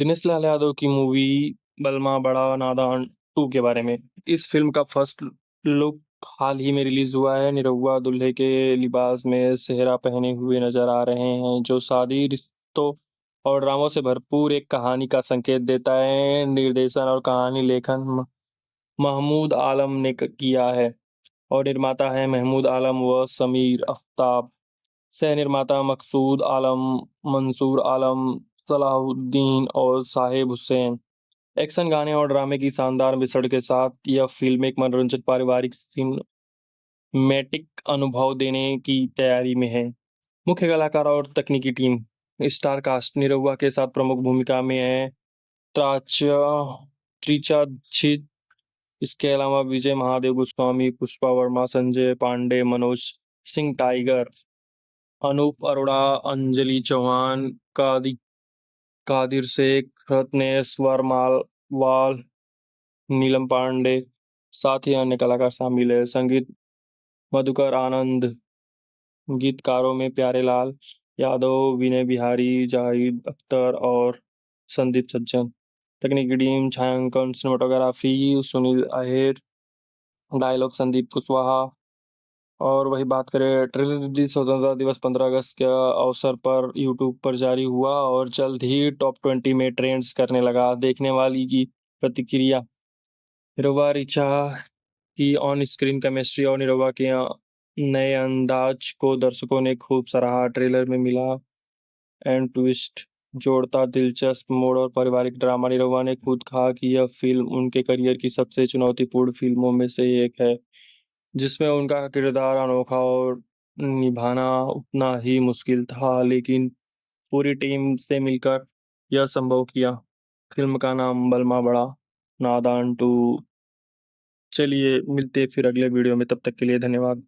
दिनेश लाल यादव की मूवी बलमा बड़ा नादान 2 के बारे में। इस फिल्म का फर्स्ट लुक हाल ही में रिलीज हुआ है। निरहुआ दूल्हे के लिबास में सेहरा पहने हुए नजर आ रहे हैं, जो शादी, रिश्तों और ड्रामों से भरपूर एक कहानी का संकेत देता है। निर्देशन और कहानी लेखन महमूद आलम ने किया है और निर्माता है महमूद आलम व समीर आफ्ताब। सह निर्माता मकसूद आलम, मंसूर आलम, सलाहुद्दीन और साहिब हुसैन। एक्शन, गाने और ड्रामे की शानदार मिश्रण के साथ यह फिल्म एक मनोरंजक पारिवारिक सिनेमैटिक अनुभव देने की तैयारी में है। मुख्य कलाकार और तकनीकी टीम। स्टार कास्ट निरहुआ के साथ प्रमुख भूमिका में है त्राच्या त्रिचा दीक्षित। इसके अलावा विजय महादेव गोस्वामी, पुष्पा वर्मा, संजय पांडे, मनोज सिंह टाइगर, अनूप अरोड़ा, अंजलि चौहान, कादिर शेख, रत्नेश वर्मावाल, नीलम पांडे, साथ ही अन्य कलाकार शामिल है। संगीत मधुकर आनंद। गीतकारों में प्यारेलाल यादव, विनय बिहारी, जाहिद अख्तर और संदीप सज्जन। तकनीकी टीम छायांकन सिनेमाटोग्राफी सुनील आहेर, डायलॉग संदीप कुशवाहा। और वही बात करें, ट्रेलर रिलीज स्वतंत्रता दिवस 15 अगस्त के अवसर पर यूट्यूब पर जारी हुआ और जल्द ही टॉप 20 में ट्रेंड्स करने लगा। देखने वाली की प्रतिक्रिया। निरहुआ रिचा की ऑन स्क्रीन केमिस्ट्री और निरहुआ के नए अंदाज को दर्शकों ने खूब सराहा। ट्रेलर में मिला एंड ट्विस्ट जोड़ता दिलचस्प मोड़ और पारिवारिक ड्रामा। निरहुआ ने खुद कहा कि यह फिल्म उनके करियर की सबसे चुनौतीपूर्ण फिल्मों में से एक है, जिसमें उनका किरदार अनोखा और निभाना उतना ही मुश्किल था, लेकिन पूरी टीम से मिलकर यह संभव किया। फिल्म का नाम बलमा बड़ा नादान 2। चलिए मिलते हैं फिर अगले वीडियो में, तब तक के लिए धन्यवाद।